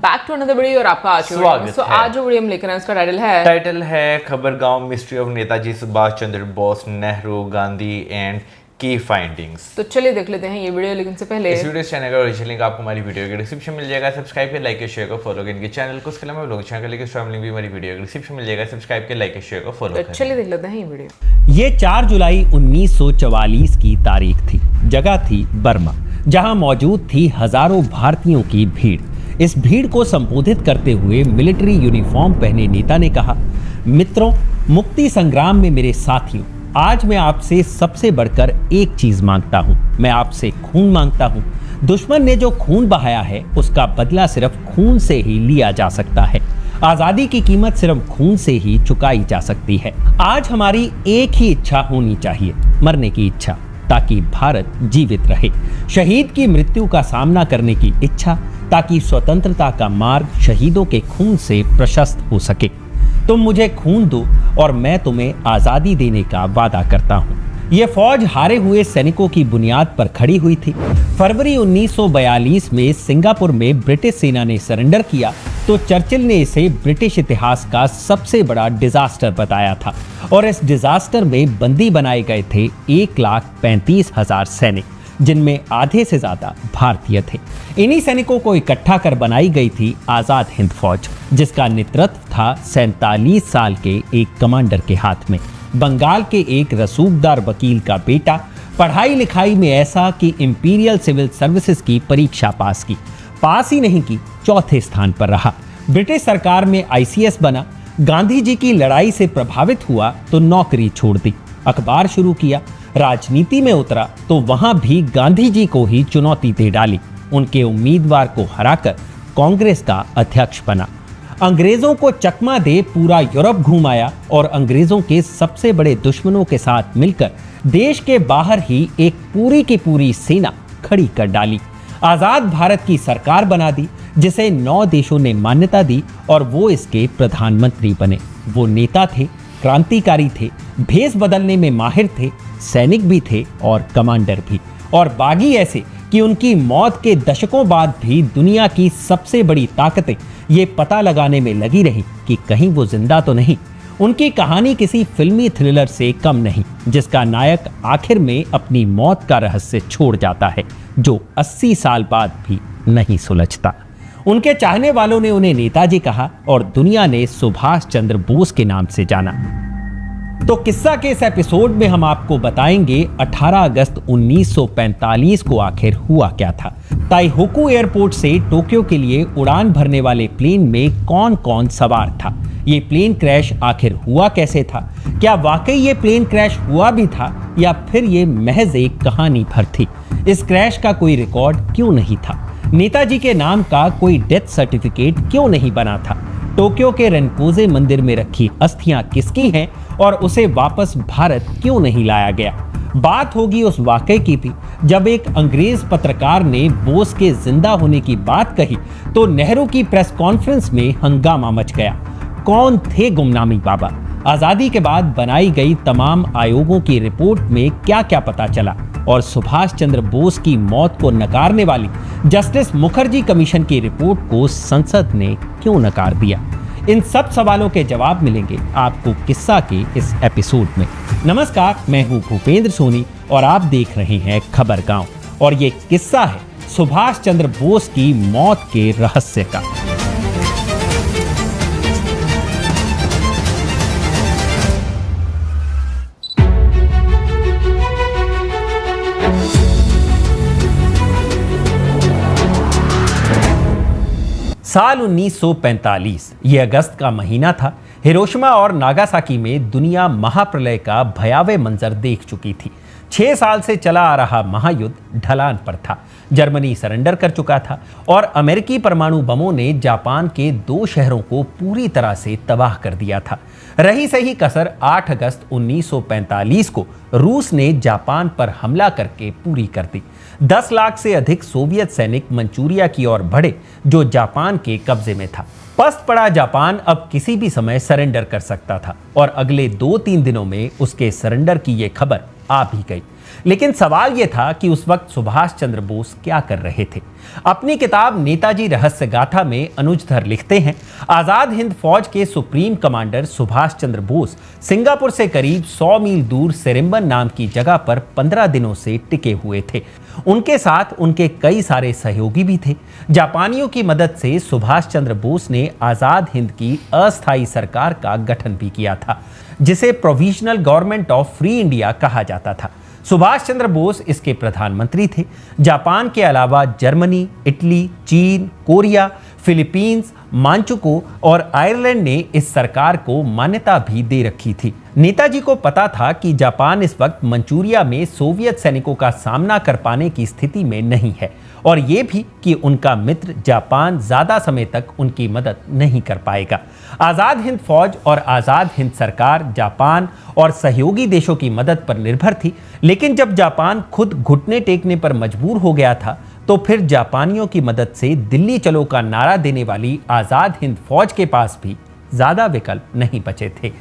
Back to another video और आपका आज जो वीडियो हम लेकर आए उसका टाइटल है Khabargaon mystery of Netaji Subhash Chandra Bose, Nehru, Gandhi and की फाइंडिंग्स। तो चलिए देख लेते हैं ये वीडियो, लेकिन उससे पहले इस वीडियो चैनल का ओरिजिनल लिंक आपको हमारी वीडियो के डिस्क्रिप्शन मिल जाएगा। सब्सक्राइब के लाइक के शेयर को फॉलो करें इनके चैनल को। उसके अलावा लोग चैनल का लिंक स्ट्रॉन्ग लिंक भी हमारी वीडियो के डिस्क्रिप्शन मिल जाएगा। सब्सक्राइब के लाइक के शेयर को फॉलो करें। चलिए देख लेते हैं ये वीडियो। ये 4 जुलाई 1944 की तारीख थी। जगह थी बर्मा, जहां मौजूद थी हजारों भारतीयों की भीड़। इस भीड़ को संबोधित करते हुए मिलिट्री यूनिफॉर्म पहने नेता ने कहा, मित्रों, मुक्ति संग्राम में मेरे साथियों, आज मैं आपसे सबसे बढ़कर एक चीज मांगता हूं। मैं आपसे खून मांगता हूं। दुश्मन ने जो खून बहाया है उसका बदला सिर्फ खून से ही लिया जा सकता है। आजादी की कीमत सिर्फ खून से ही चुकाई जा सकती है। आज हमारी एक ही इच्छा होनी चाहिए, मरने की इच्छा, ताकि भारत जीवित रहे। शहीद की मृत्यु का सामना करने की इच्छा, ताकि स्वतंत्रता का मार्ग शहीदों के खून से प्रशस्त हो सके। तुम मुझे खून दो और मैं तुम्हें आजादी देने का वादा करता हूँ। ये फौज हारे हुए सैनिकों की बुनियाद पर खड़ी हुई थी। फरवरी 1942 में सिंगापुर में ब्रिटिश सेना ने सरेंडर किया तो चर्चिल ने इसे ब्रिटिश इतिहास का सबसे बड़ा डिजास्टर बताया था और इस डिजास्टर में बंदी बनाए गए थे 1,35,000 सैनिक, जिनमें आधे से ज्यादा भारतीय थे। इन्हीं सैनिकों को इकट्ठा कर बनाई गई थी आजाद हिंद फौज, जिसका नेतृत्व था 47 साल के एक कमांडर के हाथ में। बंगाल के एक रसूखदार वकील का बेटा, पढ़ाई लिखाई में ऐसा कि इंपीरियल सिविल सर्विसेज की परीक्षा पास ही नहीं की, चौथे स्थान पर रहा। ब्रिटिश सरकार में ICS बना। गांधी जी की लड़ाई से प्रभावित हुआ तो नौकरी छोड़ दी, अखबार शुरू किया। राजनीति में उतरा तो वहां भी गांधी जी को ही चुनौती दे डाली। उनके उम्मीदवार को हराकर कांग्रेस का अध्यक्ष बना। अंग्रेजों को चकमा दे पूरा यूरोप घुमाया और अंग्रेजों के सबसे बड़े दुश्मनों के साथ मिलकर देश के बाहर ही एक पूरी की पूरी सेना खड़ी कर डाली। आजाद भारत की सरकार बना दी, जिसे 9 देशों ने मान्यता दी और वो इसके प्रधानमंत्री बने। वो नेता थे, क्रांतिकारी थे, भेष बदलने में माहिर थे, सैनिक भी थे और कमांडर भी, और बागी ऐसे कि उनकी मौत के दशकों बाद भी दुनिया की सबसे बड़ी ताकतें ये पता लगाने में लगी रही कि कहीं वो जिंदा तो नहीं। उनकी कहानी किसी फिल्मी थ्रिलर से कम नहीं, जिसका नायक आखिर में अपनी मौत का रहस्य छोड़ जाता है, जो 80 साल बाद भी नहीं सुलझता। उनके चाहने वालों ने उन्हें नेताजी कहा और दुनिया ने सुभाष चंद्र बोस के नाम से जाना। तो किस्सा के इस एपिसोड में हम आपको बताएंगे 18 अगस्त 1945 को आखिर हुआ क्या था। ताइहोकू एयरपोर्ट से टोक्यो के लिए उड़ान भरने वाले प्लेन में कौन कौन सवार था, ये प्लेन क्रैश आखिर हुआ कैसे था, क्या वाकई ये प्लेन क्रैश हुआ भी था या फिर ये महज एक कहानी भर थी, इस क्रैश का कोई रिकॉर्ड क्यों नहीं था, नेताजी के नाम का कोई डेथ सर्टिफिकेट क्यों नहीं बना था, टोक्यो के रेनकोजे मंदिर में रखी अस्थियां किसकी हैं और उसे वापस भारत क्यों नहीं लाया गया। बात होगी उस वाकये की भी जब एक अंग्रेज पत्रकार ने बोस के जिंदा होने की बात कही तो नेहरू की प्रेस कॉन्फ्रेंस में हंगामा मच गया। कौन थे गुमनामी बाबा? आजादी के बाद बनाई गई तमाम आयोगों की रिपोर्ट में क्या क्या पता चला और सुभाष चंद्र बोस की मौत को नकारने वाली जस्टिस मुखर्जी कमीशन की रिपोर्ट को संसद ने क्यों नकार दिया? इन सब सवालों के जवाब मिलेंगे आपको किस्सा के इस एपिसोड में। नमस्कार, मैं हूं भूपेंद्र सोनी और आप देख रहे हैं खबरगांव और ये किस्सा है सुभाष चंद्र बोस की मौत के रहस्य का। साल 1945, ये अगस्त का महीना था। हिरोशिमा और नागासाकी में दुनिया महाप्रलय का भयावह मंजर देख चुकी थी। 6 साल से चला आ रहा महायुद्ध ढलान पर था। जर्मनी सरेंडर कर चुका था और अमेरिकी परमाणु बमों ने जापान के 2 शहरों को पूरी तरह से तबाह कर दिया था। रही सही कसर 8 अगस्त 1945 को रूस ने जापान पर हमला करके पूरी कर दी। 10 लाख से अधिक सोवियत सैनिक मंचूरिया की ओर बढ़े, जो जापान के कब्जे में था। पस्त पड़ा जापान अब किसी भी समय सरेंडर कर सकता था और अगले 2-3 दिनों में उसके सरेंडर की ये खबर आ भी गई। लेकिन सवाल यह था कि उस वक्त सुभाष चंद्र बोस क्या कर रहे थे। अपनी किताब नेताजी रहस्य गाथा में अनुजधर लिखते हैं, आजाद हिंद फौज के supreme commander Subhash Chandra Bose Singapore से करीब 100 मील दूर सेरिम्बन नाम की जगह पर 15 दिनों से टिके हुए थे। उनके साथ उनके कई सारे सहयोगी भी थे। जापानियों की मदद से सुभाष चंद्र बोस ने आजाद हिंद की अस्थायी सरकार का गठन भी किया था, जिसे provisional government of free India कहा जाता था। सुभाष चंद्र बोस इसके प्रधानमंत्री थे। जापान के अलावा जर्मनी, इटली, चीन, कोरिया, फिलीपींस, मांचुको और आयरलैंड ने इस सरकार को मान्यता भी दे रखी थी। नेताजी को पता था कि जापान इस वक्त मंचूरिया में सोवियत सैनिकों का सामना कर पाने की स्थिति में नहीं है, और ये भी कि उनका मित्र जापान ज्यादा समय तक उनकी मदद नहीं कर पाएगा। आजाद हिंद फौज और आजाद हिंद सरकार जापान और सहयोगी देशों की मदद पर निर्भर थी, लेकिन जब जापान खुद घुटने टेकने पर मजबूर हो गया था, तो फिर जापानियों की मदद से दिल्ली चलो का नारा देने वाली आजाद हिंद फौज के पास भी ज्यादा विकल्प नहीं बचे थे।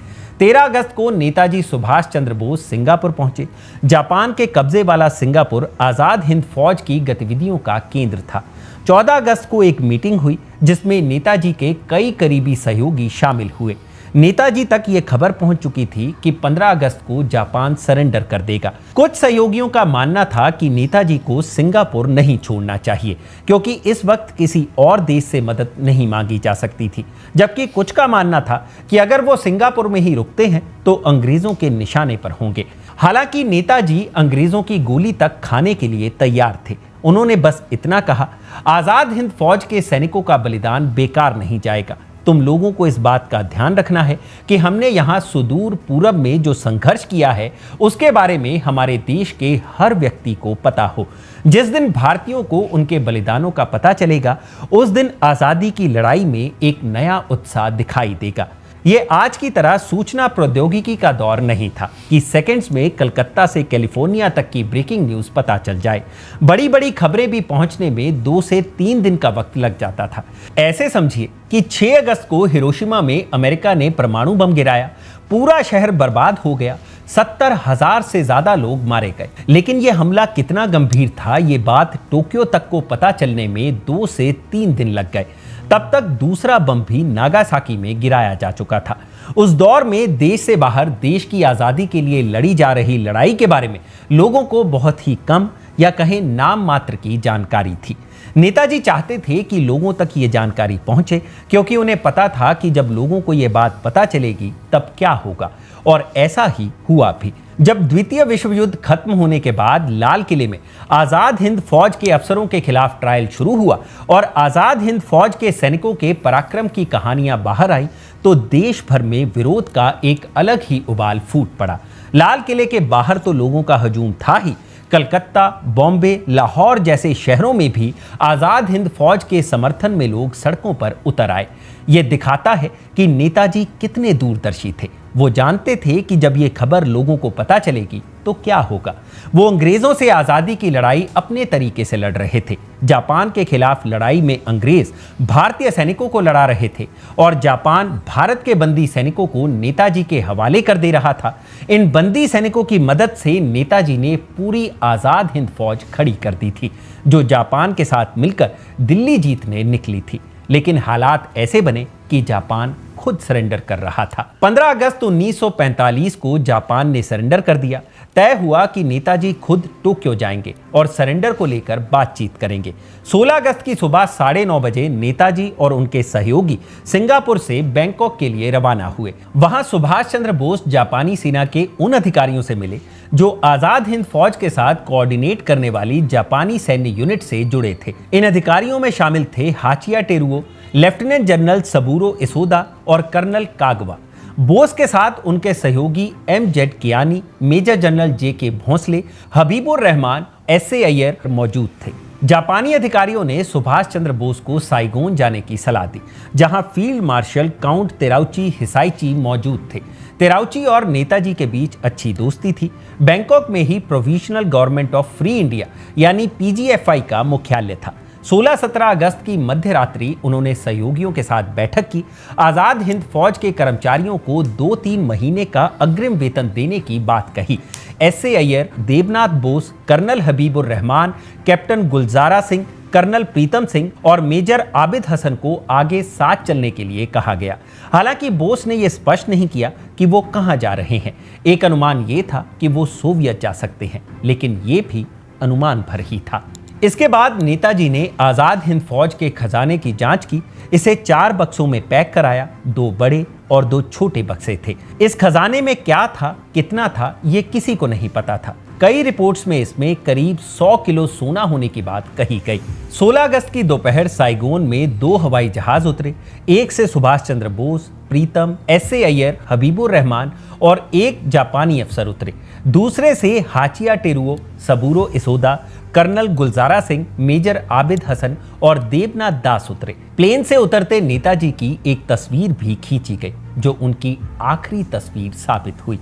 13 अगस्त को नेताजी सुभाष चंद्र बोस सिंगापुर पहुंचे। जापान के कब्जे वाला सिंगापुर आजाद हिंद फौज की गतिविधियों का केंद्र था। 14 अगस्त को एक मीटिंग हुई जिसमें नेताजी के कई करीबी सहयोगी शामिल हुए। नेताजी तक ये खबर पहुंच चुकी थी कि 15 अगस्त को जापान सरेंडर कर देगा। कुछ सहयोगियों का मानना था कि नेताजी को सिंगापुर नहीं छोड़ना चाहिए, क्योंकि इस वक्त किसी और देश से मदद नहीं मांगी जा सकती थी, जबकि कुछ का मानना था कि अगर वो सिंगापुर में ही रुकते हैं तो अंग्रेजों के निशाने पर होंगे। हालांकि नेताजी अंग्रेजों की गोली तक खाने के लिए तैयार थे। उन्होंने बस इतना कहा, आजाद हिंद फौज के सैनिकों का बलिदान बेकार नहीं जाएगा। तुम लोगों को इस बात का ध्यान रखना है कि हमने यहाँ सुदूर पूरब में जो संघर्ष किया है उसके बारे में हमारे देश के हर व्यक्ति को पता हो। जिस दिन भारतीयों को उनके बलिदानों का पता चलेगा, उस दिन आज़ादी की लड़ाई में एक नया उत्साह दिखाई देगा। ये आज की तरह सूचना प्रौद्योगिकी का दौर नहीं था कि सेकंड्स में कलकत्ता से कैलिफोर्निया तक की ब्रेकिंग न्यूज़ पता चल जाए। बड़ी बड़ी खबरें भी पहुंचने में 2 से 3 दिन का वक्त लग जाता था। ऐसे समझिए कि 6 अगस्त को हिरोशिमा में अमेरिका ने परमाणु बम गिराया, पूरा शहर बर्बाद हो गया, 70,000 से ज्यादा लोग मारे गए। लेकिन यह हमला कितना गंभीर था, ये बात टोक्यो तक को पता चलने में 2 से 3 दिन लग गए। तब तक दूसरा बम भी नागासाकी में गिराया जा चुका था। उस दौर में देश से बाहर देश की आज़ादी के लिए लड़ी जा रही लड़ाई के बारे में लोगों को बहुत ही कम या कहें नाम मात्र की जानकारी थी। नेताजी चाहते थे कि लोगों तक ये जानकारी पहुंचे, क्योंकि उन्हें पता था कि जब लोगों को ये बात पता चलेगी तब क्या होगा, और ऐसा ही हुआ भी। जब द्वितीय विश्व युद्ध खत्म होने के बाद लाल किले में आजाद हिंद फौज के अफसरों के खिलाफ ट्रायल शुरू हुआ और आजाद हिंद फौज के सैनिकों के पराक्रम की कहानियां बाहर आई, तो देश भर में विरोध का एक अलग ही उबाल फूट पड़ा। लाल किले के बाहर तो लोगों का हजूम था ही, कलकत्ता, बॉम्बे, लाहौर जैसे शहरों में भी आजाद हिंद फौज के समर्थन में लोग सड़कों पर उतर आए। यह दिखाता है कि नेताजी कितने दूरदर्शी थे। वो जानते थे कि जब ये खबर लोगों को पता चलेगी तो क्या होगा। वो अंग्रेजों से आज़ादी की लड़ाई अपने तरीके से लड़ रहे थे। जापान के खिलाफ लड़ाई में अंग्रेज भारतीय सैनिकों को लड़ा रहे थे और जापान भारत के बंदी सैनिकों को नेताजी के हवाले कर दे रहा था। इन बंदी सैनिकों की मदद से नेताजी ने पूरी आज़ाद हिंद फौज खड़ी कर दी थी, जो जापान के साथ मिलकर दिल्ली जीतने निकली थी। लेकिन हालात ऐसे बने कि जापान खुद सरेंडर कर रहा था। 15 अगस्त 1945 को जापान ने सरेंडर कर दिया। तय हुआ कि नेताजी खुद टोक्यो जाएंगे और सरेंडर को लेकर बातचीत करेंगे। 16 अगस्त की सुबह 9:30 बजे नेताजी और उनके सहयोगी सिंगापुर से बैंकॉक के लिए रवाना हुए। वहां सुभाष चंद्र बोस जापानी सेना के उन अधिकारियों से मिले जो आजाद हिंद फौज के साथ कोऑर्डिनेट करने वाली जापानी सैन्य यूनिट से जुड़े थे। इन अधिकारियों में शामिल थे हाचिया टेरुओ, लेफ्टिनेंट जनरल सबूरो इसोदा और कर्नल कागवा। बोस के साथ उनके सहयोगी M Z. Kiani, major general J K. Bhonsle, Habibur Rahman, S A. Iyer मौजूद थे। जापानी अधिकारियों ने सुभाष चंद्र बोस को साइगोन जाने की सलाह दी, जहां फील्ड मार्शल काउंट तेराउची हिसाइची मौजूद थे। तेराउची और नेताजी के बीच अच्छी दोस्ती थी। बैंकॉक में ही provisional government of free India यानी पीजीएफआई का मुख्यालय था। 16-17 अगस्त की मध्य रात्रि उन्होंने सहयोगियों के साथ बैठक की। आजाद हिंद फौज के कर्मचारियों को 2-3 महीने का अग्रिम वेतन देने की बात कही। S A. Iyer, Debnath Bose, colonel Habibur Rahman, captain Gulzara Singh, colonel Pritam Singh और मेजर आबिद हसन को आगे साथ चलने के लिए कहा गया। हालांकि बोस ने यह स्पष्ट नहीं किया कि वो कहां जा रहे हैं। एक अनुमान ये था कि वो सोवियत जा सकते हैं, लेकिन ये भी अनुमान भर ही था। इसके बाद नेताजी ने आजाद हिंद फौज के खजाने की जांच की। इसे 4 बक्सों में पैक कराया। 2 बड़े और 2 छोटे बक्से थे। इस खजाने में क्या था, कितना था, ये किसी को नहीं पता था। कई रिपोर्ट्स में इसमें करीब 100 किलो सोना होने की बात कही गई। 16 अगस्त की दोपहर साइगोन में 2 हवाई जहाज उतरे। एक से सुभाष चंद्र बोस, प्रीतम, एस.ए. अय्यर, हबीबुर रहमान और एक जापानी अफसर उतरे। दूसरे से हाचिया टेरुओ, सबूरो इसोदा, कर्नल गुलजारा सिंह, मेजर आबिद हसन और देवनाथ दास उतरे। प्लेन से उतरते नेताजी की एक तस्वीर भी खींची गई, जो उनकी आखिरी तस्वीर साबित हुई।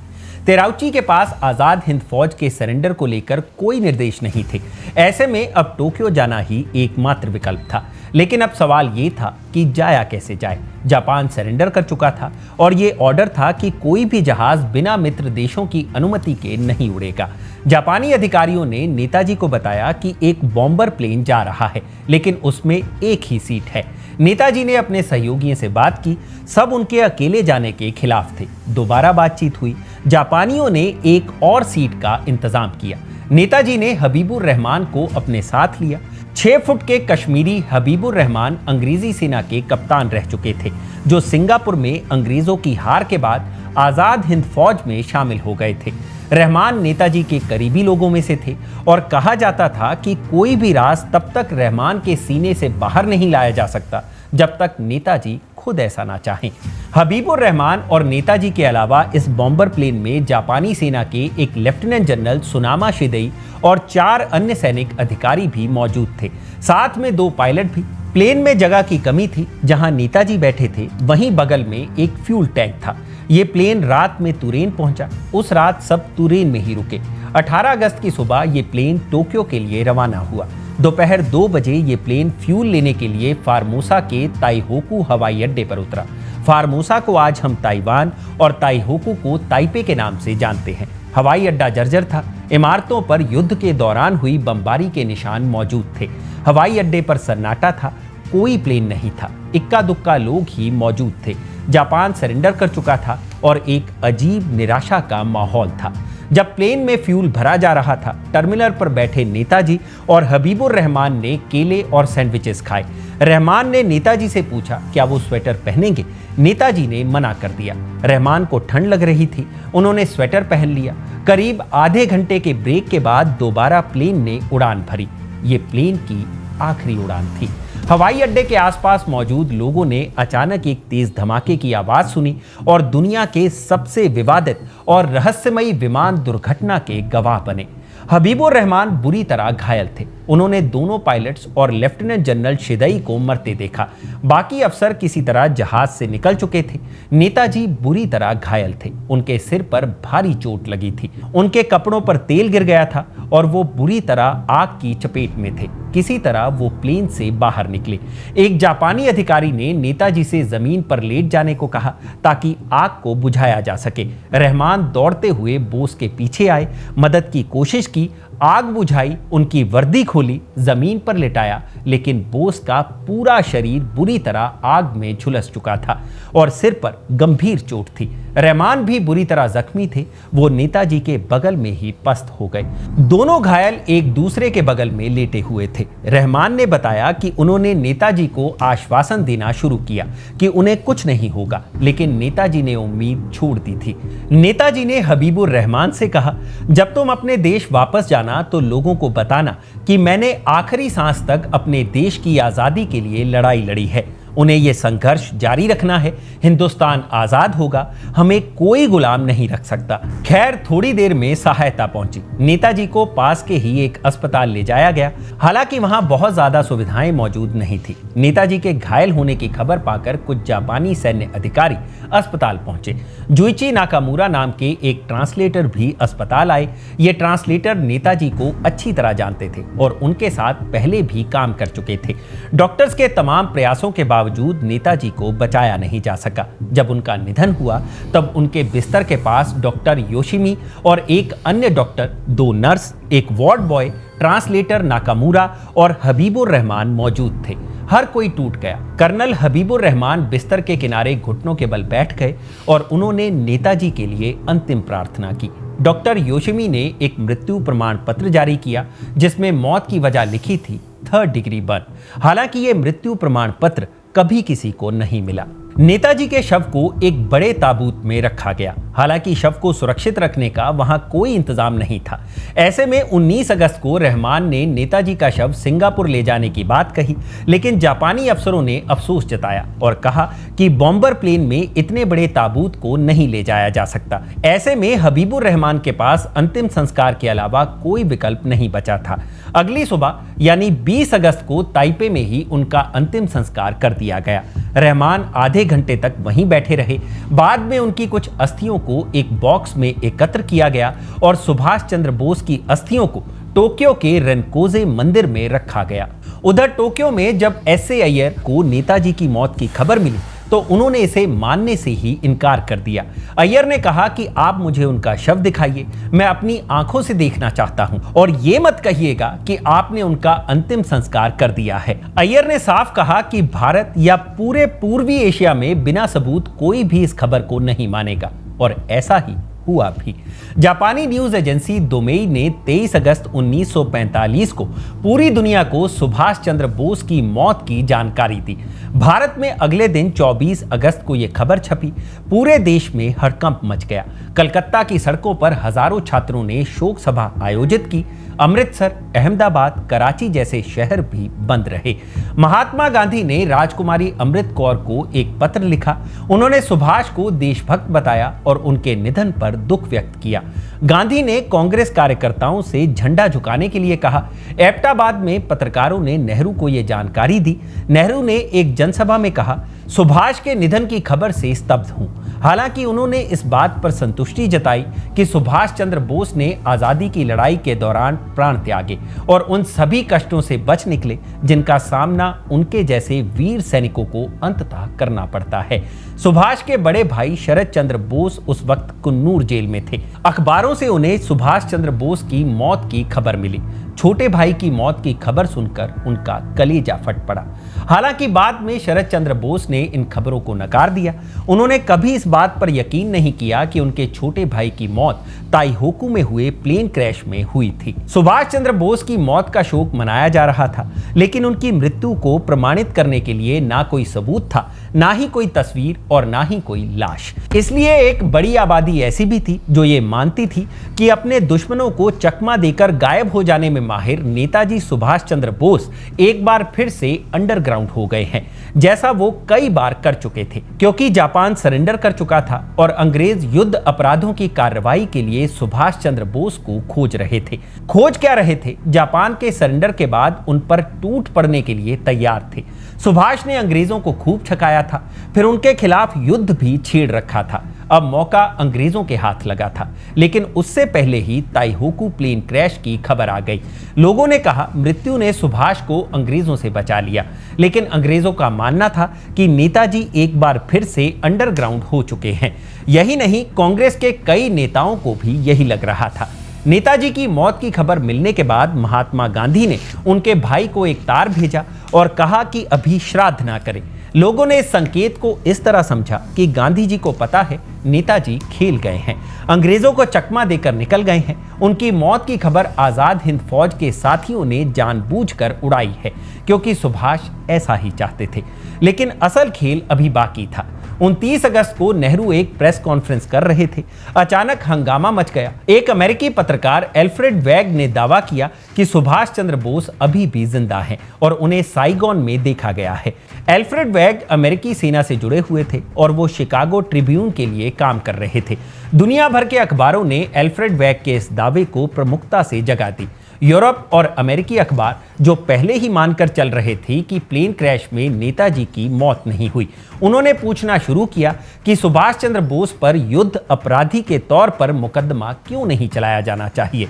तेराउची के पास आजाद हिंद फौज के सरेंडर को लेकर कोई निर्देश नहीं थे। ऐसे में अब टोक्यो जाना ही एकमात्र विकल्प था। लेकिन अब सवाल ये था कि जाया कैसे जाए। जापान सरेंडर कर चुका था और ये ऑर्डर था कि कोई भी जहाज बिना मित्र देशों की अनुमति के नहीं उड़ेगा। जापानी अधिकारियों ने नेताजी को बताया कि एक बॉम्बर प्लेन जा रहा है, लेकिन उसमें एक ही सीट है। नेताजी ने अपने सहयोगियों से बात की। सब उनके अकेले जाने के खिलाफ थे। दोबारा बातचीत हुई। जापानियों ने एक और सीट का इंतजाम किया। नेताजी ने हबीबुर रहमान को अपने साथ लिया। 6 फुट के कश्मीरी हबीबुर रहमान अंग्रेजी सेना के कप्तान रह चुके थे, जो सिंगापुर में अंग्रेजों की हार के बाद आजाद हिंद फौज में शामिल हो गए थे। रहमान नेताजी के करीबी लोगों में से थे और कहा जाता था कि कोई भी राज तब तक रहमान के सीने से बाहर नहीं लाया जा सकता जब तक नेताजी खुद ऐसा ना चाहें। हबीबुर रहमान और नेताजी के अलावा इस बॉम्बर प्लेन में जापानी सेना के एक लेफ्टिनेंट जनरल सुनामा शिदेई और 4 अन्य सैनिक अधिकारी भी मौजूद थे। साथ में 2 पायलट भी। प्लेन में जगह की कमी थी। जहां नेताजी बैठे थे वहीं बगल में एक फ्यूल टैंक था। ये प्लेन रात में तुरेन पहुंचा। उस रात सब तुरेन में ही रुके। 18 अगस्त की सुबह ये प्लेन टोक्यो के लिए रवाना हुआ। दोपहर 2 बजे ये प्लेन फ्यूल लेने के लिए फार्मोसा के ताइहोकू हवाई अड्डे पर उतरा। फार्मोसा को आज हम ताइवान और ताइहोकू को ताइपे के नाम से जानते हैं। हवाई अड्डा जर्जर था। इमारतों पर युद्ध के दौरान हुई बमबारी के निशान मौजूद थे। हवाई अड्डे पर सन्नाटा था। कोई प्लेन नहीं था। इक्का दुक्का लोग ही मौजूद थे। जापान सरेंडर कर चुका था और एक अजीब निराशा का माहौल था। जब प्लेन में फ्यूल भरा जा रहा था, टर्मिनल पर बैठे नेताजी और हबीबुर रहमान ने केले और सैंडविचेस खाए। रहमान ने नेताजी से पूछा क्या वो स्वेटर पहनेंगे। नेताजी ने मना कर दिया। रहमान को ठंड लग रही थी। उन्होंने स्वेटर पहन लिया। करीब आधे घंटे के ब्रेक के बाद दोबारा प्लेन ने उड़ान भरी। ये प्लेन की आखिरी उड़ान थी। हवाई अड्डे के आसपास मौजूद लोगों ने अचानक एक तेज धमाके की आवाज सुनी और दुनिया के सबसे विवादित और रहस्यमयी विमान दुर्घटना के गवाह बने। हबीबुर रहमान बुरी तरह घायल थे। उन्होंने दोनों पायलट्स और लेफ्टिनेंट जनरल शिदेई को मरते देखा। बाकी अफसर किसी तरह जहाज से निकल चुके थे। नेताजी बुरी तरह घायल थे। उनके सिर पर भारी चोट लगी थी। उनके कपड़ों पर तेल गिर गया था और वो बुरी तरह आग की चपेट में थे। किसी तरह वो प्लेन से बाहर निकले। एक जापानी अधिकारी ने नेताजी से जमीन पर लेट जाने को कहा ताकि आग को बुझाया जा सके। रहमान दौड़ते हुए बोस के पीछे आए, मदद की कोशिश की, आग बुझाई, उनकी वर्दी खोली, जमीन पर लिटाया, लेकिन बोस का पूरा शरीर बुरी तरह आग में झुलस चुका था और सिर पर गंभीर चोट थी। रहमान भी बुरी तरह जख्मी थे। वो नेताजी के बगल में ही पस्त हो गए। दोनों घायल एक दूसरे के बगल में लेटे हुए थे। रहमान ने बताया कि उन्होंने नेताजी को आश्वासन देना शुरू किया कि उन्हें कुछ नहीं होगा, लेकिन नेताजी ने उम्मीद छोड़ दी थी। नेताजी ने हबीबुर रहमान से कहा, जब तुम अपने देश वापस जाना तो लोगों को बताना कि मैंने आखिरी सांस तक अपने देश की आजादी के लिए लड़ाई लड़ी है। उन्हें ये संघर्ष जारी रखना है। हिंदुस्तान आजाद होगा, हमें कोई गुलाम नहीं रख सकता। खैर, थोड़ी देर में सहायता पहुंची। नेताजी को पास के ही एक अस्पताल ले जाया गया। हालांकि वहां बहुत ज्यादा सुविधाएं मौजूद नहीं थी। नेताजी के घायल होने की खबर पाकर कुछ जापानी सैन्य अधिकारी अस्पताल पहुंचे। जुइची नाकामुरा नाम के एक ट्रांसलेटर भी अस्पताल आए। ये ट्रांसलेटर नेताजी को अच्छी तरह जानते थे और उनके साथ पहले भी काम कर चुके थे। डॉक्टर्स के तमाम प्रयासों के बावजूद नेताजी को बचाया नहीं जा सका। जब उनका निधन हुआ तब उनके बिस्तर के पास डॉक्टर योशिमी और एक अन्य डॉक्टर, 2 नर्स, एक वार्ड बॉय, ट्रांसलेटर नाकामुरा और हबीबुर रहमान मौजूद थे। हर कोई टूट गया। कर्नल हबीबुर रहमान बिस्तर के किनारे घुटनों के बल बैठ गए और उन्होंने नेताजी के लिए अंतिम प्रार्थना की। डॉक्टर योशिमी ने एक मृत्यु प्रमाण पत्र जारी किया जिसमें मौत की वजह लिखी थी 3rd डिग्री बर्न। हालांकि ये मृत्यु प्रमाण पत्र कभी किसी को नहीं मिला। नेताजी के शव को एक बड़े ताबूत में रखा गया। हालांकि शव को सुरक्षित रखने का वहां कोई इंतजाम नहीं था। ऐसे में 19 अगस्त को रहमान ने नेताजी का शव सिंगापुर ले जाने की बात कही, लेकिन जापानी अफसरों ने अफसोस जताया और कहा कि बॉम्बर प्लेन में इतने बड़े ताबूत को नहीं ले जाया जा सकता। ऐसे में हबीबुर रहमान के पास अंतिम संस्कार के अलावा कोई विकल्प नहीं बचा था। अगली सुबह यानी 20 अगस्त को ताइपे में ही उनका अंतिम संस्कार कर दिया गया। रहमान आधे घंटे तक वहीं बैठे रहे। बाद में उनकी कुछ अस्थियों को एक बॉक्स में एकत्र किया गया और सुभाष चंद्र बोस की अस्थियों को टोक्यो के रेनकोजे मंदिर में रखा गया। उधर टोक्यो में जब एस.ए. अय्यर को नेताजी की मौत की खबर मिली तो उन्होंने इसे मानने से ही इनकार कर दिया। अय्यर ने कहा कि आप मुझे उनका शव दिखाइए, मैं अपनी आंखों से देखना चाहता हूं और ये मत कहिएगा कि आपने उनका अंतिम संस्कार कर दिया है। अय्यर ने साफ कहा कि भारत या पूरे पूर्वी एशिया में बिना सबूत कोई भी इस खबर को नहीं मानेगा और ऐसा ही हुआ भी। जापानी न्यूज एजेंसी दोमेई ने 23 अगस्त 1945 को पूरी दुनिया को सुभाष चंद्र बोस की मौत की जानकारी दी। भारत में अगले दिन 24 अगस्त को यह खबर छपी। पूरे देश में हड़कंप मच गया। कलकत्ता की सड़कों पर हजारों छात्रों ने शोक सभा आयोजित की। अमृतसर, अहमदाबाद, कराची जैसे शहर भी बंद रहे। महात्मा गांधी ने राजकुमारी अमृत कौर को एक पत्र लिखा। उन्होंने सुभाष को देशभक्त बताया और उनके निधन पर दुख व्यक्त किया। गांधी ने कांग्रेस कार्यकर्ताओं से झंडा झुकाने के लिए कहा। एबटाबाद में पत्रकारों ने नेहरू को यह जानकारी दी। नेहरू ने एक जनसभा में कहा, सुभाष के निधन की खबर से स्तब्ध हूं। हालांकि उन्होंने इस बात पर संतुष्टि जताई कि सुभाष चंद्र बोस ने आजादी की लड़ाई के दौरान प्राण त्यागे और उन सभी कष्टों से बच निकले जिनका सामना उनके जैसे वीर सैनिकों को अंततः करना पड़ता है। सुभाष के बड़े भाई शरद चंद्र बोस उस वक्त कुन्नूर जेल में थे। अखबारों से उन्हें सुभाष चंद्र बोस की मौत की खबर मिली। छोटे भाई की मौत की खबर सुनकर उनका कलेजा फट पड़ा। हालांकि बाद में शरद चंद्र बोस ने इन खबरों को नकार दिया। उन्होंने कभी इस बात पर यकीन नहीं किया कि उनके छोटे भाई की मौत ताइहोकू में हुए प्लेन क्रैश में हुई थी। सुभाष चंद्र बोस की मौत का शोक मनाया जा रहा था, लेकिन उनकी मृत्यु को प्रमाणित करने के लिए ना कोई सबूत था, ना ही कोई तस्वीर और ना ही कोई लाश। इसलिए एक बड़ी आबादी ऐसी भी थी जो ये मानती थी कि अपने दुश्मनों को चकमा देकर गायब हो जाने में माहिर नेताजी सुभाष चंद्र बोस एक बार फिर से अंडरग्राउंड हो गए हैं, जैसा वो कई बार कर चुके थे। क्योंकि जापान सरेंडर कर चुका था और अंग्रेज युद्ध अपराधों की कार्रवाई के लिए सुभाष चंद्र बोस को खोज रहे थे। खोज क्या रहे थे? जापान के सरेंडर के बाद उन पर टूट पड़ने के लिए तैयार थे। सुभाष ने अंग्रेजों को खूब छकाया था, फिर उनके खिलाफ युद्ध भी छेड़ रखा था। अब मौका अंग्रेजों के हाथ लगा था, लेकिन उससे पहले ही ताइहोकू प्लेन क्रैश की खबर आ गई। लोगों ने कहा मृत्यु ने सुभाष को अंग्रेजों से बचा लिया, लेकिन अंग्रेजों का मानना था कि नेताजी एक बार फिर से अंडरग्राउंड हो चुके हैं। यही नहीं, कांग्रेस के कई नेताओं को भी यही लग रहा था। नेताजी की मौत की खबर मिलने के बाद महात्मा गांधी ने उनके भाई को एक तार भेजा और कहा कि अभी श्राद्ध ना करें। लोगों ने इस संकेत को इस तरह समझा कि गांधी जी को पता है नेताजी खेल गए हैं, अंग्रेजों को चकमा देकर निकल गए हैं। उनकी मौत की खबर आजाद हिंद फौज के साथियों ने जानबूझकर उड़ाई है, क्योंकि सुभाष ऐसा ही चाहते थे। लेकिन असल खेल अभी बाकी था। 29 अगस्त को नेहरू एक प्रेस कॉन्फ्रेंस कर रहे थे। अचानक हंगामा मच गया। एक अमेरिकी पत्रकार एल्फ्रेड वैग ने दावा किया कि सुभाष चंद्र बोस अभी भी जिंदा हैं और उन्हें साइगोन में देखा गया है। एल्फ्रेड वैग अमेरिकी सेना से जुड़े हुए थे और वो शिकागो ट्रिब्यून के लिए काम कर रहे थे। दुनिया भर के अखबारों ने एल्फ्रेड वैग के इस दावे को प्रमुखता से जगह दी। यूरोप और अमेरिकी अखबार जो पहले ही मानकर चल रहे थे कि प्लेन क्रैश में नेताजी की मौत नहीं हुई, उन्होंने पूछना शुरू किया कि सुभाष चंद्र बोस पर युद्ध अपराधी के तौर पर मुकदमा क्यों नहीं चलाया जाना चाहिए।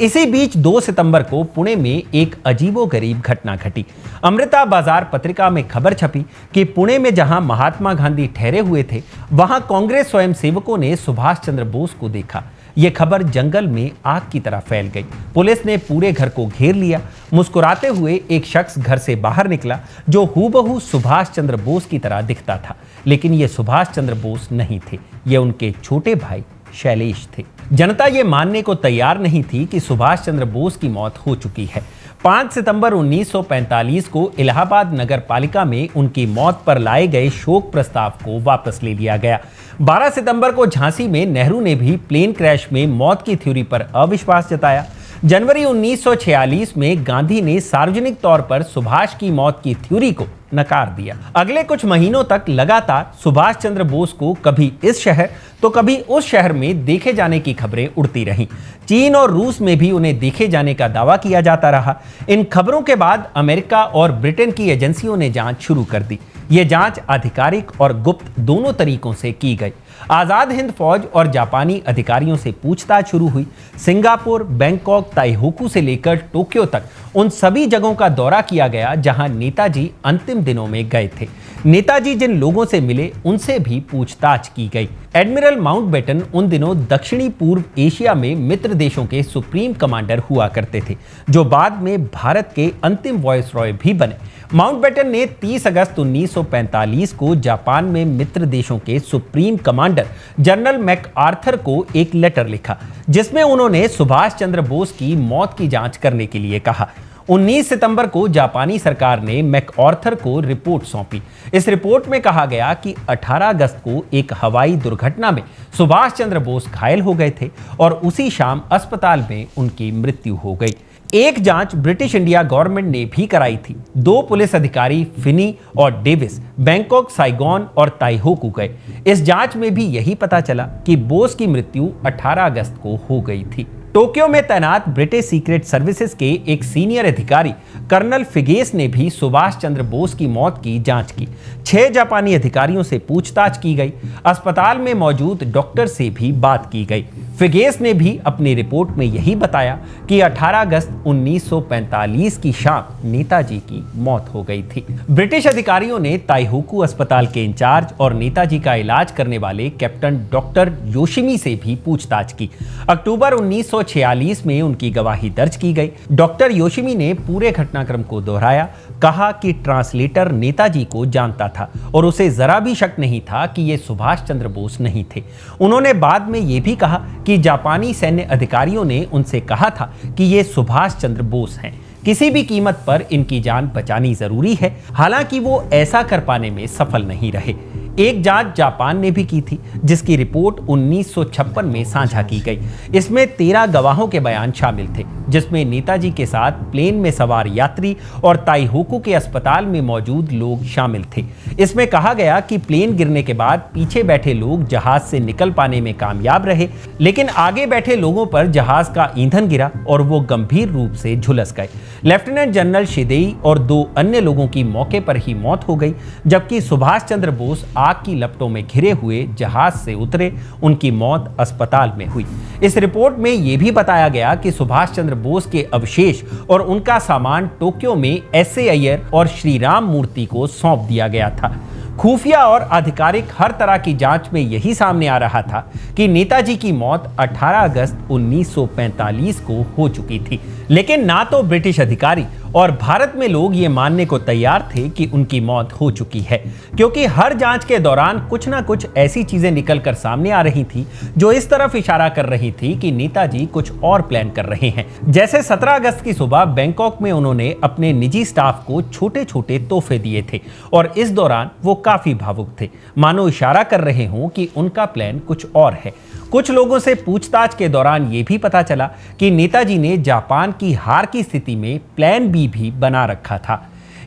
इसी बीच 2 सितंबर को पुणे में एक अजीबोगरीब घटना घटी। अमृता बाजार पत्रिका में खबर छपी कि पुणे में जहां महात्मा गांधी ठहरे हुए थे, वहां कांग्रेस स्वयंसेवकों ने सुभाष चंद्र बोस को देखा। यह खबर जंगल में आग की तरह फैल गई। पुलिस ने पूरे घर को घेर लिया। मुस्कुराते हुए एक शख्स घर से बाहर निकला जो हूबहू सुभाष चंद्र बोस की तरह दिखता था, लेकिन ये सुभाष चंद्र बोस नहीं थे, ये उनके छोटे भाई शैलेश थे। जनता ये मानने को तैयार नहीं थी कि सुभाष चंद्र बोस की मौत हो चुकी है। 5 सितंबर 1945 को इलाहाबाद नगर पालिका में उनकी मौत पर लाए गए शोक प्रस्ताव को वापस ले लिया गया। 12 सितंबर को झांसी में नेहरू ने भी प्लेन क्रैश में मौत की थ्योरी पर अविश्वास जताया। जनवरी 1946 में गांधी ने सार्वजनिक तौर पर सुभाष की मौत की थ्योरी को नकार दिया। अगले कुछ महीनों तक लगातार सुभाष चंद्र बोस को कभी इस शहर तो कभी उस शहर में देखे जाने की खबरें उड़ती रहीं। चीन और रूस में भी उन्हें देखे जाने का दावा किया जाता रहा। इन खबरों के बाद अमेरिका और ब्रिटेन की एजेंसियों ने जांच शुरू कर दी। ये जांच आधिकारिक और गुप्त दोनों तरीकों से की गई। आजाद हिंद फौज और जापानी अधिकारियों से पूछताछ शुरू हुई। सिंगापुर, बैंकॉक, ताइहोकू से लेकर टोक्यो तक उन सभी जगहों का दौरा किया गया जहां नेताजी अंतिम दिनों में गए थे। नेताजी जिन लोगों से मिले उनसे भी पूछताछ की गई। एडमिरल माउंटबेटन उन दिनों दक्षिणी पूर्व एशिया में मित्र देशों के सुप्रीम कमांडर हुआ करते थे, जो बाद में भारत के अंतिम वायसरॉय भी बने। माउंटबेटन ने 30 अगस्त 1945 को जापान में मित्र देशों के सुप्रीम कमांडर जनरल मैकआर्थर को एक लेटर लिखा, जिसमें उन्होंने सुभाष चंद्र बोस की मौत की जांच करने के लिए कहा। 19 सितंबर को जापानी सरकार ने मैकआर्थर को रिपोर्ट सौंपी। इस रिपोर्ट में कहा गया कि 18 अगस्त को एक हवाई दुर्घटना में सुभाष चंद्र बोस घायल हो गए थे और उसी शाम अस्पताल में उनकी मृत्यु हो गई। एक जांच ब्रिटिश इंडिया गवर्नमेंट ने भी कराई थी। 2 पुलिस अधिकारी फिनी और डेविस बैंकॉक, साइगोन और ताइहोकू गए। इस जांच में भी यही पता चला कि बोस की मृत्यु 18 अगस्त को हो गई थी। टोक्यो में तैनात ब्रिटिश सीक्रेट सर्विसेज के एक सीनियर अधिकारी कर्नल फिगेस ने भी सुभाष चंद्र बोस की मौत की जांच की। 6 जापानी अधिकारियों से पूछताछ की गई। अस्पताल में मौजूद डॉक्टर से भी बात की गई। फिगेस ने भी अपनी रिपोर्ट में यही बताया कि 18 अगस्त 1945 की शाम नेताजी की मौत हो गई थी। ब्रिटिश अधिकारियों ने ताइहोकू अस्पताल के इंचार्ज और नेताजी का इलाज करने वाले कैप्टन डॉक्टर योशिमी से भी पूछताछ की। अक्टूबर 1946 में उनकी गवाही दर्ज की गई। डॉक्टर योशिमी ने पूरे घटनाक्रम को दोहराया, कहा कि ट्रांसलेटर नेताजी को जानता था और उसे जरा भी शक नहीं था कि ये सुभाष चंद्र बोस नहीं थे। उन्होंने बाद में ये भी कहा कि जापानी सैन्य अधिकारियों ने उनसे कहा था कि ये सुभाष चंद्र बोस हैं, किसी भी कीमत पर इनकी जान बचानी जरूरी है। हालांकि वो ऐसा कर पाने में सफल नहीं रहे। एक जांच जापान ने भी की थी, जिसकी रिपोर्ट 1956 में साझा की गई। इसमें 13 गवाहों के बयान शामिल थे, जिसमें नेताजी के साथ प्लेन में सवार यात्री और ताइहोकू के अस्पताल में मौजूद लोग शामिल थे। इसमें कहा गया कि प्लेन गिरने के बाद पीछे बैठे लोग जहाज से निकल पाने में कामयाब रहे, लेकिन आगे बैठे लोगों पर जहाज का ईंधन गिरा और वो गंभीर रूप से झुलस गए। लेफ्टिनेंट जनरल शिदेई और 2 अन्य लोगों की मौके पर ही मौत हो गई, जबकि सुभाष चंद्र बोस आग की लपटों में घिरे हुए जहाज से उतरे। उनकी मौत अस्पताल में हुई। इस रिपोर्ट में यह भी बताया गया कि सुभाष चंद्र बोस के अवशेष और उनका सामान टोक्यो में एस.ए. अय्यर और श्री राम मूर्ति को सौंप दिया गया था। खुफिया और आधिकारिक हर तरह की जांच में यही सामने आ रहा था कि नेताजी की मौत 18 अगस्त 1945 को हो चुकी थी, लेकिन ना तो ब्रिटिश अधिकारी और भारत में लोग ये मानने को तैयार थे कि उनकी मौत हो चुकी है, क्योंकि हर जांच के दौरान कुछ ना कुछ ऐसी चीजें निकलकर सामने आ रही थी जो इस तरफ इशारा कर रही थी कि नेताजी कुछ और प्लान कर रहे हैं। जैसे 17 अगस्त की सुबह बैंकॉक में उन्होंने अपने निजी स्टाफ को छोटे छोटे तोहफे दिए थे और इस दौरान वो काफी भावुक थे, मानो इशारा कर रहे हों कि उनका प्लान कुछ और है। कुछ लोगों से पूछताछ के दौरान ये भी पता चला कि नेताजी ने जापान की हार की स्थिति में प्लान बी भी बना रखा था।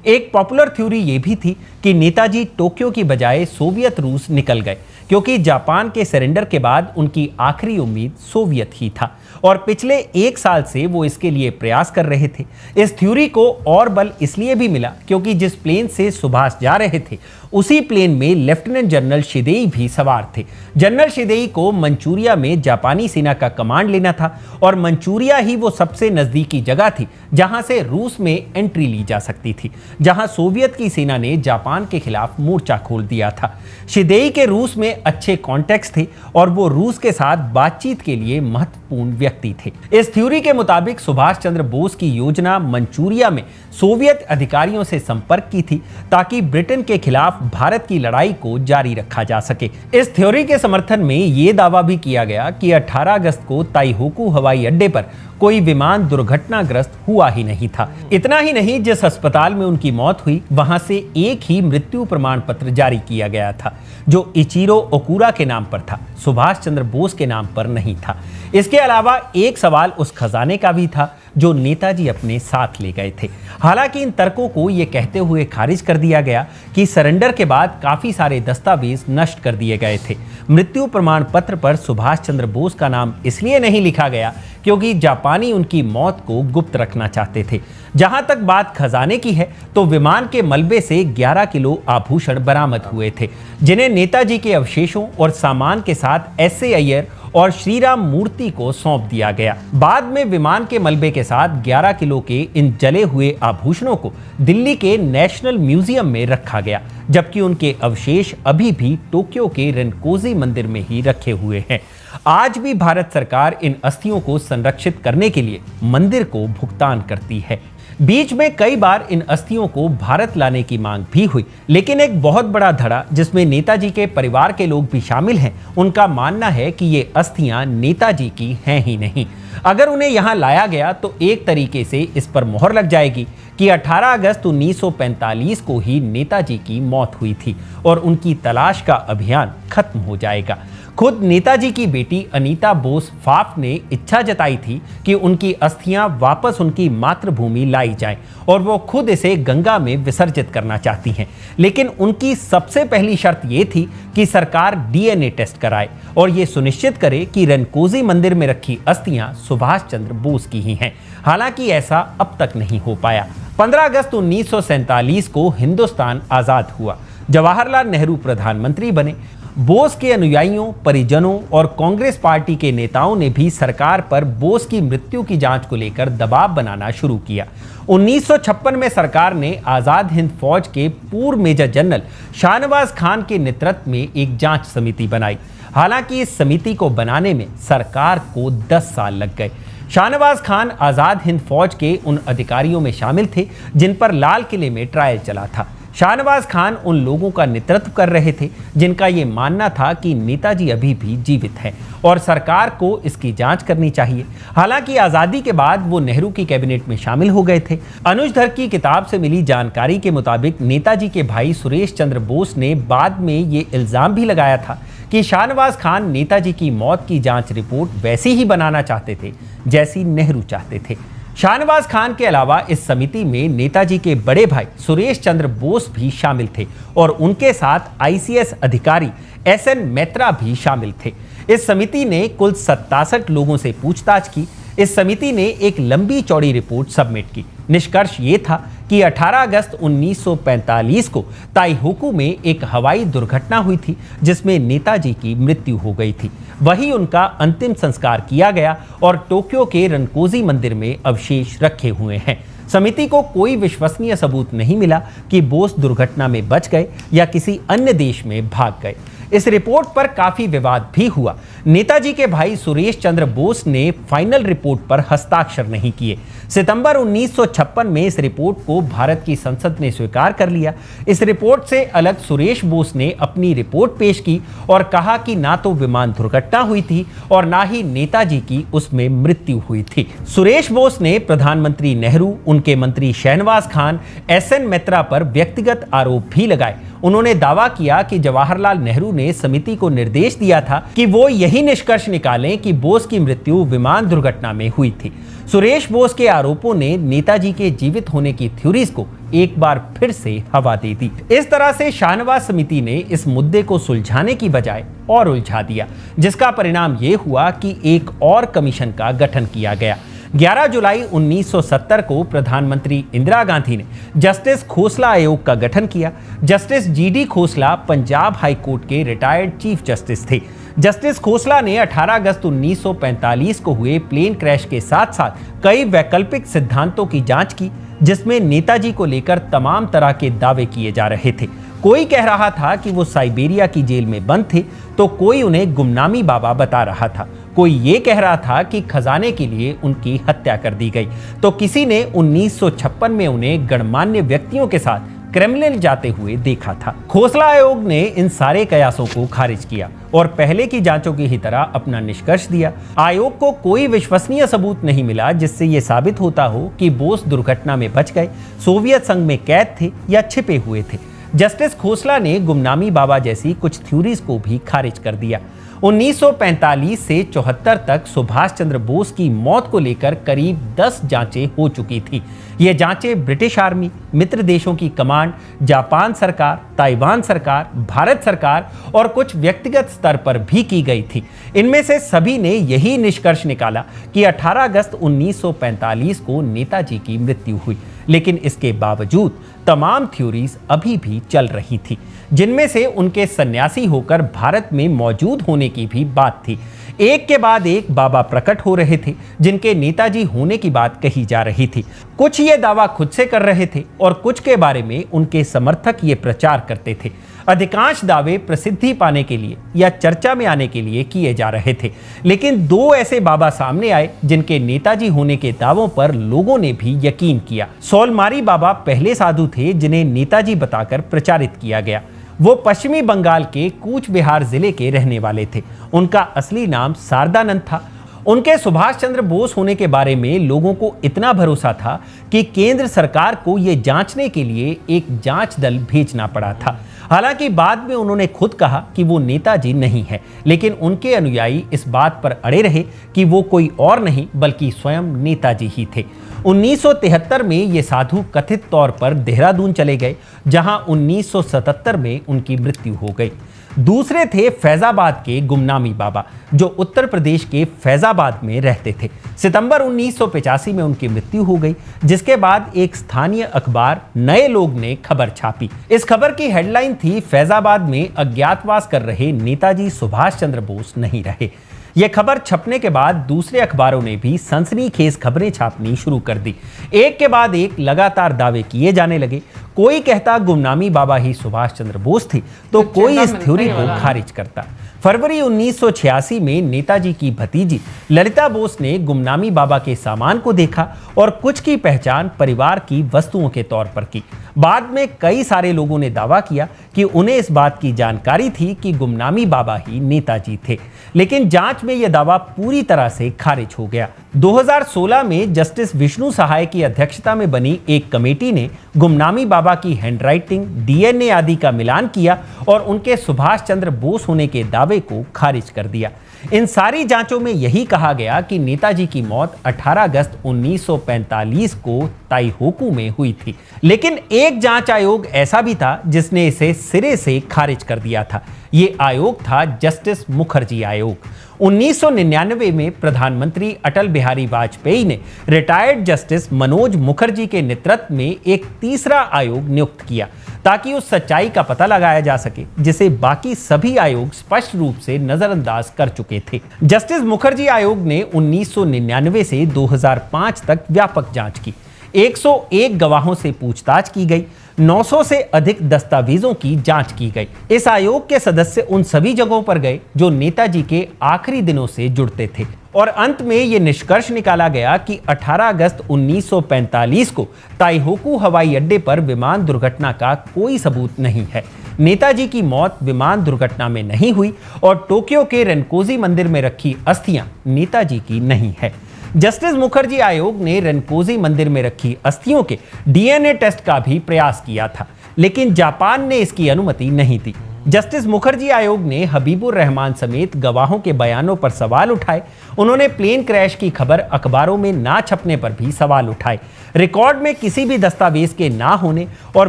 एक पॉपुलर थ्योरी ये भी थी कि नेताजी टोक्यो की बजाय सोवियत रूस निकल गए, क्योंकि जापान के सरेंडर के बाद उनकी आखिरी उम्मीद सोवियत ही था और पिछले 1 साल से वो इसके लिए प्रयास कर रहे थे। इस थ्योरी को और बल इसलिए भी मिला क्योंकि जिस प्लेन से सुभाष जा रहे थे उसी प्लेन में लेफ्टिनेंट जनरल शिदेई भी सवार थे। जनरल शिदेई को मंचूरिया में जापानी सेना का कमांड लेना था और मंचूरिया ही वो सबसे नजदीकी जगह थी जहां से रूस में एंट्री ली जा सकती थी, जहां सोवियत की सेना ने जापान के खिलाफ मोर्चा खोल दिया था। शिदेई के रूस में अच्छे कॉन्टेक्ट्स थे और वो रूस के साथ बातचीत के लिए महत्वपूर्ण व्यक्ति थे। इस थ्योरी के मुताबिक सुभाष चंद्र बोस की योजना मंचूरिया में सोवियत अधिकारियों से संपर्क की थी ताकि ब्रिटेन के खिलाफ भारत की लड़ाई को जारी रखा जा सके। इस थ्योरी के समर्थन में यह दावा भी किया गया कि 18 अगस्त को ताइहोकू हवाई अड्डे पर कोई विमान दुर्घटनाग्रस्त हुआ ही नहीं था। इतना ही नहीं, जिस अस्पताल में उनकी मौत हुई वहां से एक ही मृत्यु प्रमाण पत्र जारी किया गया था जो इचिरो ओकुरा के नाम पर था, सुभाष चंद्र बोस के नाम पर नहीं था। इसके अलावा एक सवाल उस खजाने का भी था जो नेताजी अपने साथ ले गए थे। हालांकि इन तर्कों को यह कहते हुए खारिज कर दिया गया कि सरेंडर के बाद काफी सारे दस्तावेज नष्ट कर दिए गए थे। मृत्यु प्रमाण पत्र पर सुभाष चंद्र बोस का नाम इसलिए नहीं लिखा गया क्योंकि जापानी उनकी मौत को गुप्त रखना चाहते थे। जहां तक बात खजाने की है तो विमान के मलबे से 11 किलो आभूषण बरामद हुए थे, जिन्हें नेताजी के अवशेषों और सामान के साथ एस.ए. अय्यर और श्रीराम मूर्ति को सौंप दिया गया। बाद में विमान के मलबे के साथ 11 किलो के इन जले हुए आभूषणों को दिल्ली के नेशनल म्यूजियम में रखा गया, जबकि उनके अवशेष अभी भी टोक्यो के रेनकोजी मंदिर में ही रखे हुए हैं। आज भी भारत सरकार इन अस्थियों को संरक्षित करने के लिए मंदिर को भुगतान करती है। बीच में कई बार इन अस्थियों को भारत लाने की मांग भी हुई, लेकिन एक बहुत बड़ा धड़ा जिसमें नेताजी के परिवार के लोग भी शामिल हैं, उनका मानना है कि ये अस्थियां नेताजी की हैं ही नहीं। अगर उन्हें यहाँ लाया गया तो एक तरीके से इस पर मोहर लग जाएगी कि 18 अगस्त 1945 को ही नेताजी की मौत हुई थी और उनकी तलाश का अभियान खत्म हो जाएगा। खुद नेताजी की बेटी अनीता बोस फाफ ने इच्छा जताई थी कि उनकी अस्थियां वापस उनकी मातृभूमि लाई जाएं और वो खुद इसे गंगा में विसर्जित करना चाहती हैं। लेकिन उनकी सबसे पहली शर्त ये थी कि सरकार डीएनए टेस्ट कराए और ये सुनिश्चित करे कि रेनकोजी मंदिर में रखी अस्थियां सुभाष चंद्र बोस की ही हैं। हालांकि ऐसा अब तक नहीं हो पाया। 15 अगस्त 1947 को हिंदुस्तान आजाद हुआ। जवाहरलाल नेहरू प्रधानमंत्री बने। बोस के अनुयायियों, परिजनों और कांग्रेस पार्टी के नेताओं ने भी सरकार पर बोस की मृत्यु की जांच को लेकर दबाव बनाना शुरू किया। 1956 में सरकार ने आजाद हिंद फौज के पूर्व मेजर जनरल शाहनवाज खान के नेतृत्व में एक जांच समिति बनाई। हालांकि इस समिति को बनाने में सरकार को 10 साल लग गए। शाहनवाज खान आजाद हिंद फौज के उन अधिकारियों में शामिल थे जिन पर लाल किले में ट्रायल चला था। शाहनवाज खान उन लोगों का नेतृत्व कर रहे थे जिनका ये मानना था कि नेताजी अभी भी जीवित हैं और सरकार को इसकी जांच करनी चाहिए। हालांकि आज़ादी के बाद वो नेहरू की कैबिनेट में शामिल हो गए थे। अनुज धर की किताब से मिली जानकारी के मुताबिक नेताजी के भाई सुरेश चंद्र बोस ने बाद में ये इल्ज़ाम भी लगाया था कि शाहनवाज खान नेताजी की मौत की जांच रिपोर्ट वैसी ही बनाना चाहते थे जैसी नेहरू चाहते थे। शाहनवाज खान के अलावा इस समिति में नेताजी के बड़े भाई सुरेश चंद्र बोस भी शामिल थे और उनके साथ आईसीएस अधिकारी एसएन मैत्रा भी शामिल थे। इस समिति ने कुल 67 लोगों से पूछताछ की। इस समिति ने एक लंबी चौड़ी रिपोर्ट सबमिट की। निष्कर्ष ये था कि 18 अगस्त 1945 को ताइहोकू में एक हवाई दुर्घटना हुई थी जिसमें नेताजी की मृत्यु हो गई थी। वहीं उनका अंतिम संस्कार किया गया और टोक्यो के रेनकोजी मंदिर में अवशेष रखे हुए हैं। समिति को कोई विश्वसनीय सबूत नहीं मिला कि बोस दुर्घटना में बच गए या किसी अन्य देश में भाग गए। इस रिपोर्ट पर काफी विवाद भी हुआ। नेताजी के भाई सुरेश चंद्र बोस ने फाइनल रिपोर्ट पर हस्ताक्षर नहीं किए। सितंबर 1956 में इस रिपोर्ट को भारत की संसद ने स्वीकार कर लिया। इस रिपोर्ट से अलग सुरेश बोस ने अपनी रिपोर्ट पेश की और कहा कि ना तो विमान दुर्घटना हुई थी और ना ही नेताजी की उसमें मृत्यु हुई थी। सुरेश बोस ने प्रधानमंत्री नेहरू, उनके मंत्री शहनवाज खान, एसएन मित्रा पर व्यक्तिगत आरोप भी लगाए। उन्होंने दावा किया कि जवाहरलाल नेहरू ने समिति को निर्देश दिया था कि वो यही निष्कर्ष निकालें कि बोस की मृत्यु विमान दुर्घटना में हुई थी। सुरेश बोस के आरोपों ने नेताजी के जीवित होने की थ्योरीज को एक बार फिर से हवा दे दी। इस तरह से शाहनवाज समिति ने इस मुद्दे को सुलझाने की बजाय और उलझा दिया, जिसका परिणाम ये हुआ कि एक और कमीशन का गठन किया गया। 11 जुलाई 1970 को प्रधानमंत्री इंदिरा गांधी ने जस्टिस खोसला आयोग का गठन किया। Justice GD Khosla Punjab high court के रिटायर्ड चीफ जस्टिस थे। जस्टिस खोसला ने 18 अगस्त 1945 को हुए प्लेन क्रैश के साथ साथ कई वैकल्पिक सिद्धांतों की जांच की, जिसमें नेताजी को लेकर तमाम तरह के दावे किए जा रहे थे। कोई कह रहा था कि वो साइबेरिया की जेल में बंद थे, तो कोई उन्हें गुमनामी बाबा बता रहा था। कोई ये कह रहा था कि खजाने के लिए उनकी हत्या कर दी गई, तो किसी ने 1956 में उन्हें गणमान्य व्यक्तियों के साथ क्रेमलिन जाते हुए देखा था। खोसला आयोग ने इन सारे कयासों को खारिज किया और पहले की जांचों की ही तरह अपना निष्कर्ष दिया। आयोग को कोई विश्वसनीय सबूत नहीं मिला जिससे यह साबित होता हो कि बोस दुर्घटना में बच गए, सोवियत संघ में कैद थे या छिपे हुए थे। जस्टिस खोसला ने गुमनामी बाबा जैसी कुछ थ्योरीज को भी खारिज कर दिया। 1945 से 74 तक सुभाष चंद्र बोस की मौत को लेकर करीब 10 जांचें हो चुकी थी। ये जांचें ब्रिटिश आर्मी, मित्र देशों की कमांड, जापान सरकार, ताइवान सरकार, भारत सरकार और कुछ व्यक्तिगत स्तर पर भी की गई थी। इनमें से सभी ने यही निष्कर्ष निकाला कि 18 अगस्त 1945 को नेताजी की मृत्यु हुई। लेकिन इसके बावजूद तमाम थ्योरीज अभी भी चल रही थी, जिनमें से उनके सन्यासी होकर भारत में मौजूद होने की भी बात थी। एक के बाद एक बाबा प्रकट हो रहे थे जिनके नेताजी होने की बात कही जा रही थी। कुछ ये दावा खुद से कर रहे थे और कुछ के बारे में उनके समर्थक ये प्रचार करते थे। अधिकांश दावे प्रसिद्धि पाने के लिए या चर्चा में आने के लिए किए जा रहे थे। लेकिन दो ऐसे बाबा सामने आए जिनके नेताजी होने के दावों पर लोगों ने भी यकीन किया। सौलमारी बाबा पहले साधु थे जिन्हें नेताजी बताकर प्रचारित किया गया। वो पश्चिमी बंगाल के कूच बिहार जिले के रहने वाले थे। उनका असली नाम शारदानंद था। उनके सुभाष चंद्र बोस होने के बारे में लोगों को इतना भरोसा था कि केंद्र सरकार को यह जांचने के लिए एक जांच दल भेजना पड़ा था। हालांकि बाद में उन्होंने खुद कहा कि वो नेताजी नहीं है, लेकिन उनके अनुयायी इस बात पर अड़े रहे कि वो कोई और नहीं बल्कि स्वयं नेताजी ही थे। 1973 में ये साधु कथित तौर पर देहरादून चले गए, जहां 1977 में उनकी मृत्यु हो गई। दूसरे थे फैजाबाद के गुमनामी बाबा, जो उत्तर प्रदेश के फैजाबाद में रहते थे। सितंबर 1985 में उनकी मृत्यु हो गई, जिसके बाद एक स्थानीय अखबार नए लोग ने खबर छापी। इस खबर की हेडलाइन थी, फैजाबाद में अज्ञातवास कर रहे नेताजी सुभाष चंद्र बोस नहीं रहे। यह खबर छपने के बाद दूसरे अखबारों ने भी सनसनीखेज खबरें छापनी शुरू कर दी। एक के बाद एक लगातार दावे किए जाने लगे। कोई कहता गुमनामी बाबा ही सुभाष चंद्र बोस थे, तो कोई इस थ्योरी को खारिज करता। फरवरी 1986 में नेताजी की भतीजी ललिता बोस ने गुमनामी बाबा के सामान को देखा और कुछ की पहचान परिवार की वस्तुओं के तौर पर की। बाद में कई सारे लोगों ने दावा किया कि उन्हें इस बात की जानकारी थी कि गुमनामी बाबा ही नेताजी थे, लेकिन जांच में यह दावा पूरी तरह से खारिज हो गया। 2016 में जस्टिस विष्णु सहाय की अध्यक्षता में बनी एक कमेटी ने गुमनामी बाबा की हैंडराइटिंग, डीएनए आदि का मिलान किया और उनके सुभाष चंद्र बोस होने के दावे को खारिज कर दिया। इन सारी जांचों में यही कहा गया कि नेताजी की मौत 18 अगस्त 1945 को ताइहोकू में हुई थी। लेकिन एक जांच आयोग ऐसा भी था जिसने इसे सिरे से खारिज कर दिया था। ये आयोग था जस्टिस मुखर्जी आयोग। 1999 में प्रधानमंत्री अटल बिहारी वाजपेयी ने रिटायर्ड जस्टिस मनोज मुखर्जी के नेतृत्व में एक तीसरा आयोग नियुक्त किया ताकि उस सच्चाई का पता लगाया जा सके जिसे बाकी सभी आयोग स्पष्ट रूप से नजरअंदाज कर चुके थे। जस्टिस मुखर्जी आयोग ने 1999 से 2005 तक व्यापक जांच की। 101 गवाहों से पूछताछ की गई, 900 से अधिक दस्तावेजों की जांच की गई। इस आयोग के सदस्य उन सभी जगहों पर गए जो नेताजी के आखिरी दिनों से जुड़ते थे और अंत में ये निष्कर्ष निकाला गया कि 18 अगस्त 1945 को ताइहोकू हवाई अड्डे पर विमान दुर्घटना का कोई सबूत नहीं है। नेताजी की मौत विमान दुर्घटना में नहीं हुई और टोक्यो के रेनकोजी मंदिर में रखी अस्थियां नेताजी की नहीं है। जस्टिस मुखर्जी आयोग ने रेनकोजी मंदिर में रखी अस्थियों के डीएनए टेस्ट का भी प्रयास किया था, लेकिन जापान ने इसकी अनुमति नहीं दी। जस्टिस मुखर्जी आयोग ने हबीबुर रहमान समेत गवाहों के बयानों पर सवाल उठाए। उन्होंने प्लेन क्रैश की खबर अखबारों में ना छपने पर भी सवाल उठाए। रिकॉर्ड में किसी भी दस्तावेज के ना होने और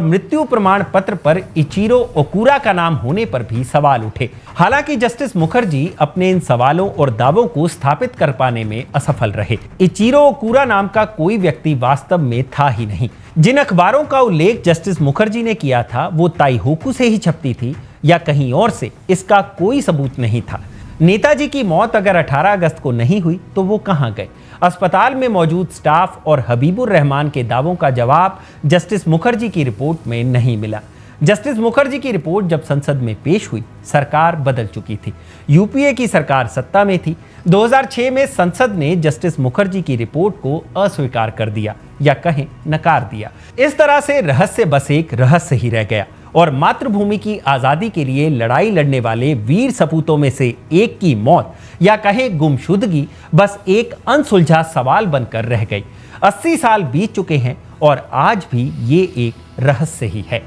मृत्यु प्रमाण पत्र पर इचिरो ओकुरा का नाम होने पर भी सवाल उठे। हालांकि जस्टिस मुखर्जी अपने इन सवालों और दावों को स्थापित कर पाने में असफल रहे। इचिरो ओकुरा नाम का कोई व्यक्ति वास्तव में था ही नहीं। जिन अखबारों का उल्लेख जस्टिस मुखर्जी ने किया था वो ताइहोकू से ही छपती थी या कहीं और से, इसका कोई सबूत नहीं था। नेताजी की मौत अगर 18 अगस्त को नहीं हुई तो वो कहां गए? अस्पताल में मौजूद स्टाफ और हबीबुर रहमान के दावों का जवाब जस्टिस मुखर्जी की रिपोर्ट में नहीं मिला। जस्टिस मुखर्जी की रिपोर्ट जब संसद में पेश हुई, सरकार बदल चुकी थी। यूपीए की सरकार सत्ता में थी। 2006 में संसद ने जस्टिस मुखर्जी की रिपोर्ट को अस्वीकार कर दिया या कहें नकार दिया। इस तरह से रहस्य बस एक रहस्य ही रह गया और मातृभूमि की आजादी के लिए लड़ाई लड़ने वाले वीर सपूतों में से एक की मौत या कहें गुमशुदगी बस एक अनसुलझा सवाल बनकर रह गई। 80 साल बीत चुके हैं और आज भी ये एक रहस्य ही है।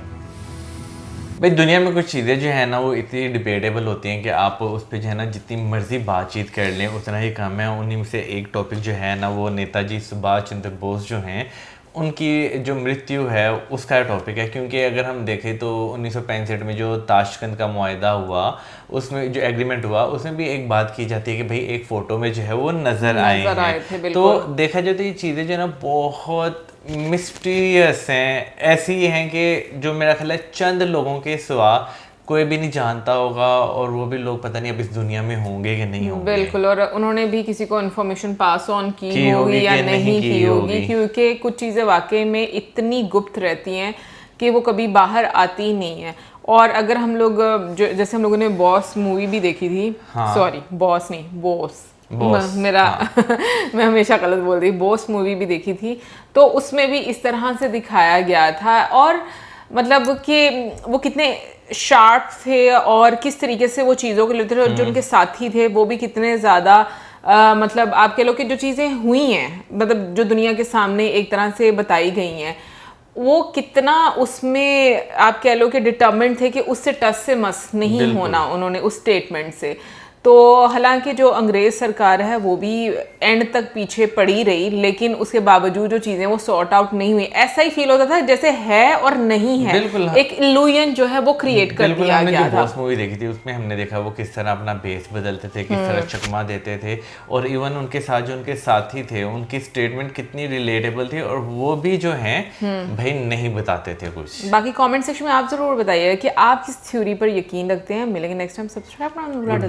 भाई दुनिया में कुछ चीज़ें जो है ना वो इतनी डिबेटेबल होती हैं कि आप उस पर जो है ना जितनी मर्जी बातचीत कर लें उतना ही कम है। उन्हीं में से एक टॉपिक जो है ना वो नेताजी सुभाष चंद्र बोस जो हैं उनकी जो मृत्यु है उसका टॉपिक है। क्योंकि अगर हम देखें तो 1965 में जो ताशकंद का मुआहदा हुआ, उसमें जो एग्रीमेंट हुआ, उसमें भी एक बात की जाती है कि भाई एक फ़ोटो में जो है वो नज़र आए हैं। तो देखा जाए तो ये चीज़ें जो है ना बहुत मिस्टीरियस हैं, ऐसी हैं कि जो मेरा ख्याल है चंद लोगों के सिवा कोई भी नहीं जानता होगा और वो भी लोग पता नहीं अब इस दुनिया में होंगे कि नहीं होंगे। बिल्कुल, और उन्होंने भी किसी को इन्फॉर्मेशन पास ऑन की होगी या नहीं की होगी, क्योंकि कुछ चीज़ें वाकई में इतनी गुप्त रहती हैं कि वो कभी बाहर आती ही नहीं है। और अगर हम लोग जैसे हम लोगों ने बॉस मूवी भी देखी थी, सॉरी बॉस नहीं बोस मेरा मैं हमेशा गलत बोल रही, बोस मूवी भी देखी थी, तो उसमें भी इस तरह से दिखाया गया था और मतलब कि वो कितने शार्प थे और किस तरीके से वो चीज़ों को लेते थे और जो उनके साथी थे वो भी कितने ज़्यादा मतलब आप कह लो कि जो चीज़ें हुई हैं, मतलब जो दुनिया के सामने एक तरह से बताई गई हैं, वो कितना उसमें आप कह लो कि डिटर्मिनेड थे कि उससे टस से मस नहीं होना उन्होंने उस स्टेटमेंट से। तो हालांकि जो अंग्रेज सरकार है वो भी एंड तक पीछे पड़ी रही, लेकिन उसके बावजूद जो चीजें वो सॉर्ट आउट नहीं हुई। ऐसा ही फील होता था जैसे है और नहीं है, एक इल्यूजन जो है वो क्रिएट कर दिया गया था। बॉस मूवी देखी थी, उसमें हमने देखा वो किस तरह अपना बेस बदलते थे, किस तरह चकमा देते थे और इवन उनके साथ जो उनके साथी थे उनकी स्टेटमेंट कितनी रिलेटेबल थी और वो भी जो है भाई नहीं बताते थे कुछ। बाकी कमेंट सेक्शन में आप जरूर बताइए कि आप किस थ्योरी पर यकीन रखते हैं। मिलेंगे नेक्स्ट टाइम, सब्सक्राइब करना मत भूलिएगा।